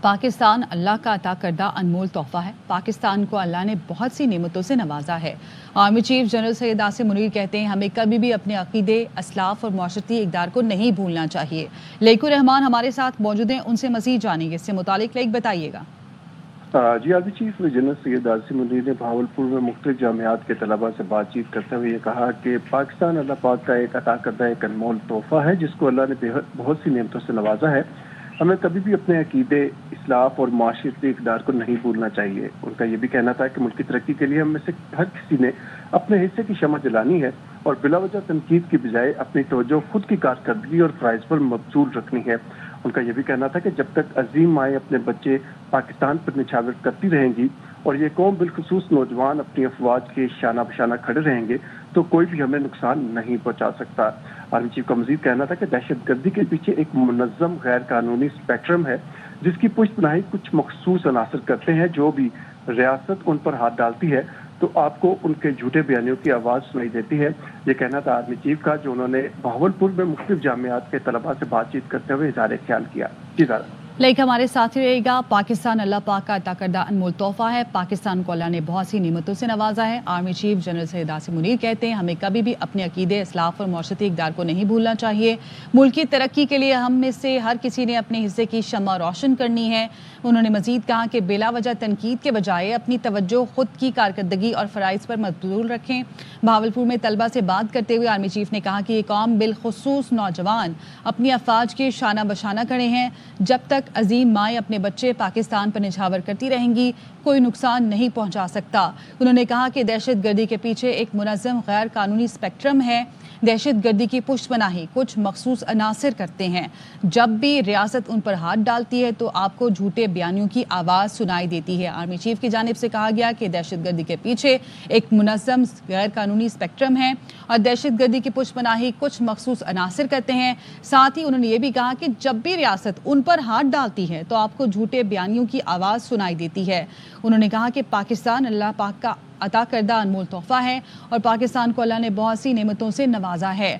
पाकिस्तान अल्लाह का अता करदा अनमोल तोहफा है। पाकिस्तान को अल्लाह ने बहुत सी नेमतों से नवाजा है। Army chief general Syed Asim Munir कहते हैं, हमें कभी भी अपने अकीदे, असलाफ और माशरती इक़दार को नहीं भूलना चाहिए। लेकुर रहमान हमारे साथ मौजूद हैं, उनसे मज़ीद जानेंगे। इससे मुतालिक लेक बताइएगा। जी, army chief general Syed Asim Munir ने भावलपुर में मुख्तलिफ जामियात के तलबा से बातचीत करते हुए ये कहा कि पाकिस्तान अल्लाह पाक का एक अता करदा एक अनमोल तोहफा है, जिसको अल्लाह ने बहुत सी नेमतों से नवाजा है। हमें कभी भी अपने अकीदे, इस्लाफ और माशरती इक़दार को नहीं भूलना चाहिए। उनका ये भी कहना था कि मुल्क की तरक्की के लिए हम में से हर किसी ने अपने हिस्से की शमع जलानी है और बिला वजह तनकीद की बजाय अपनी तवज्जो खुद की कारकर्दगी और फ़राइज़ पर मबज़ूल रखनी है। उनका ये भी कहना था कि जब तक अजीम माएँ अपने बच्चे पाकिस्तान पर निछावर करती रहेंगी और ये कौम बिलखुसूस नौजवान अपनी अफवाज के शाना बशाना खड़े रहेंगे तो कोई भी हमें नुकसान नहीं पहुंचा सकता। आर्मी चीफ का मजीद कहना था कि दहशतगर्दी के पीछे एक मुनज़्ज़म गैर कानूनी स्पेक्ट्रम है, जिसकी पुष्टपनाही कुछ मखसूस अनासर करते हैं। जो भी रियासत उन पर हाथ डालती है तो आपको उनके झूठे बयानियों की आवाज़ सुनाई देती है। ये कहना था आर्मी चीफ का, जो उन्होंने भावलपुर में मुख्तलिफ जामियात के तलबा से बातचीत करते हुए इज़हार ख्याल किया। जी ज़रा लाइक हमारे साथ ही रहेगा। पाकिस्तान अल्लाह पाक का अता करदा अनमोल तोहफा है। पाकिस्तान को अल्लाह ने बहुत सी नेमतों से नवाजा है। Army chief general Syed Asim Munir कहते हैं, हमें कभी भी अपने अकीदे, इस्लाफ और माशरती इक़दार को नहीं भूलना चाहिए। मुल्क की तरक्की के लिए हम में से हर किसी ने अपने हिस्से की शम्मा रोशन करनी है। उन्होंने मजीद कहा कि बिला वजह तनकीद के बजाय अपनी तवज्जो खुद की कारकर्दगी और फ़राइज़ पर मबज़ूल रखें। भावलपुर में तलबा से बात करते हुए आर्मी चीफ ने कहा कि ये कौम बिलखुसूस नौजवान अपनी अफवाज के शाना बशाना खड़े हैं। जब तक अजीम माएँ अपने बच्चे पाकिस्तान पर निछावर करती रहेंगी, कोई नुकसान नहीं पहुंचा सकता। उन्होंने कहा कि दहशत गर्दी के पीछे एक मुनज़्ज़म गैर कानूनी स्पेक्ट्रम है। दहशत गर्दी की पुष्टपनाही कुछ मखसूस अनासर करते हैं। जब भी रियासत उन पर हाथ डालती है तो आपको झूठे बयानियों की आवाज़ सुनाई देती है। आर्मी चीफ की जानिब से कहा गया कि दहशत गर्दी के पीछे एक मुनज़्ज़म गैर कानूनी स्पेक्ट्रम है और दहशत गर्दी की पुष्टपनाही कुछ मखसूस अनासर करते हैं। साथ ही उन्होंने ये भी कहा कि जब भी रियासत उन पर हाथ डालती है तो आपको झूठे बयानियों की आवाज़ सुनाई देती है। उन्होंने कहा कि पाकिस्तान अल्लाह पाक का अता करदा अनमोल तोहफा है और पाकिस्तान को अल्लाह ने बहुत सी नेमतों से नवाजा है।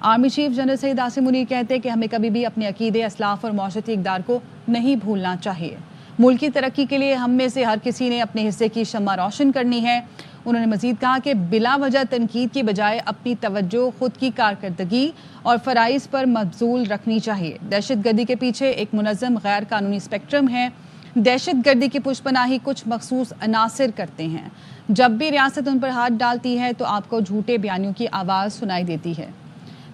Army chief general Syed Asim Munir कहते हैं कि हमें कभी भी अपने अकीदे, असलाफ और माशरती इक़दार को नहीं भूलना चाहिए। मुल्क की तरक्की के लिए हम में से हर किसी ने अपने हिस्से की शम्मा रोशन करनी है। उन्होंने मजीद कहा कि बिला वजह तनकीद की बजाय अपनी तवज्जो खुद की कारकर्दगी और फ़राइज़ पर मबज़ूल रखनी चाहिए। दहशत गर्दी के पीछे एक मुनज़्ज़म गैर कानूनी स्पेक्ट्रम है। दहशत गर्दी की पुष्पनाही कुछ मखसूस अनासर करते हैं। जब भी रियासत उन पर हाथ डालती है तो आपको झूठे बयानियों की आवाज़ सुनाई देती है।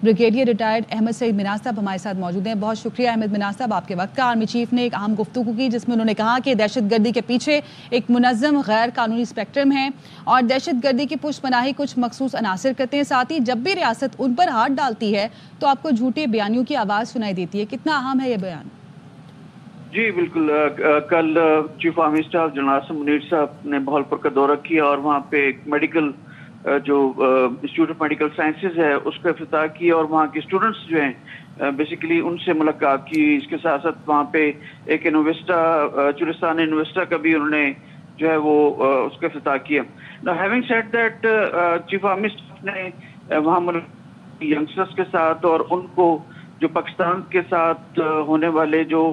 ब्रिगेडियर रिटायर्ड अहमद सईद मिनाज साहब हमारे साथ मौजूद हैं। बहुत शुक्रिया अहमद मिनाज साहब आपके वक्त का। आर्मी चीफ ने एक अहम गुफ्तगू की जिसमें उन्होंने कहा कि दहशत गर्दी के पीछे एक मुनज़्ज़म गैर कानूनी स्पेक्ट्रम है और दहशत गर्दी की पुष्टपनाही कुछ मखसूस अनासर करते हैं। साथ ही जब भी रियासत उन पर हाथ डालती है तो आपको झूठे बयानियों की आवाज़ सुनाई देती है। कितना अहम है ये बयान? जी बिल्कुल। कल chief army staff general Asim Munir साहब ने भावलपुर का दौरा किया और वहाँ पे एक मेडिकल जो इंस्टीट्यूट ऑफ मेडिकल साइंसेज है उसका इफ्तिताह किया और वहाँ के स्टूडेंट्स जो हैं बेसिकली उनसे मुलाकात की। इसके साथ साथ वहाँ पे एक इनोवेस्टा चुलिस्तान इनोवेस्टा का भी उन्होंने जो है वो उसका इफ्तिताह किया। Now having said that chief army staff ने वहाँ यंगस्टर्स के साथ और उनको जो पाकिस्तान के साथ होने वाले जो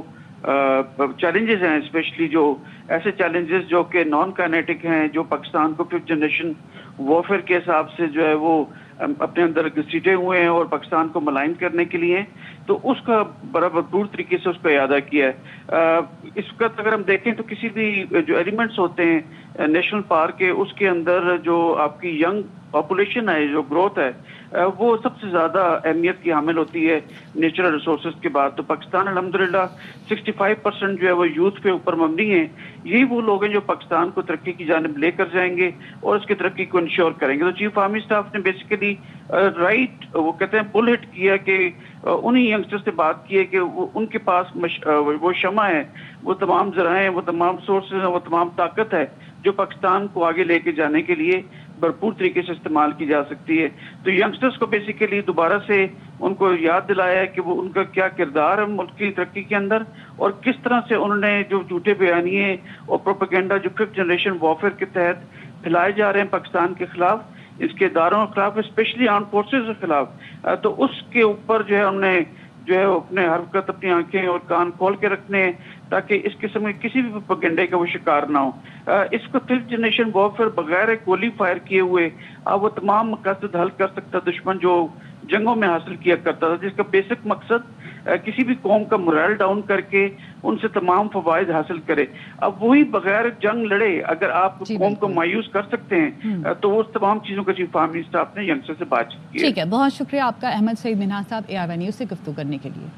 चैलेंजेस हैं, स्पेशली जो ऐसे चैलेंजेस जो कि नॉन काइनेटिक हैं, जो पाकिस्तान को फिफ्थ जनरेशन वॉरफेयर के हिसाब से जो है वो अपने अंदर घसीटे हुए हैं और पाकिस्तान को मलाइन करने के लिए, तो उसका बड़ा भरपूर तरीके से उसको यादा किया है। इस वक्त अगर हम देखें तो किसी भी जो एलिमेंट्स होते हैं नेशनल पार्क के, उसके अंदर जो आपकी यंग पॉपुलेशन है, जो ग्रोथ है, वो सबसे ज़्यादा अहमियत की हामिल होती है नेचुरल रिसोर्सेज के बाद। तो पाकिस्तान अल्हम्दुलिल्लाह 65% जो है वो यूथ पे ऊपर मबनी है। यही वो लोग हैं जो पाकिस्तान को तरक्की की जानिब लेकर जाएंगे और उसकी तरक्की को इंश्योर करेंगे। तो चीफ आर्मी स्टाफ ने बेसिकली वो कहते हैं पुल हिट किया कि उन्हीं यंगस्टर्स से बात की है कि वो उनके पास वो शमा है, वो तमाम ज़राएं, वो तमाम सोर्सेज हैं, वो तमाम ताकत है जो पाकिस्तान को आगे लेके जाने के लिए भरपूर तरीके से इस्तेमाल की जा सकती है। तो यंगस्टर्स को बेसिकली दोबारा से उनको याद दिलाया है कि वो उनका क्या किरदार है मुल्क की तरक्की के अंदर और किस तरह से उन्होंने जो झूठे बयानिए और प्रोपेगेंडा जो फिफ्थ जनरेशन वॉरफेयर के तहत फैलाए जा रहे हैं पाकिस्तान के खिलाफ, इसके इदारों के खिलाफ, स्पेशली आर्म फोर्सेज के खिलाफ, तो उसके ऊपर जो है हमने جو ہے اپنے ہر وقت اپنی آنکھیں اور کان کھول کے رکھنے ہیں تاکہ اس قسم کے کسی بھی پروپیگنڈے کا وہ شکار نہ ہو. اس کو ففتھ جنریشن وارفیئر بغیر گولی فائر کیے ہوئے اب وہ تمام مقاصد حل کر سکتا دشمن جو جنگوں میں حاصل کیا کرتا تھا، جس کا بیسک مقصد کسی بھی قوم کا morale ڈاؤن کر کے ان سے تمام فوائد حاصل کرے. اب وہی بغیر جنگ لڑے اگر آپ قوم کو مایوس کر سکتے ہیں تو وہ تمام چیزوں کا چیف آرمی اسٹاف نے ینگسٹر سے بات کی. ٹھیک ہے، بہت شکریہ آپ کا احمد سعید منہا صاحب ARY نیوز سے گفتگو کرنے کے لیے.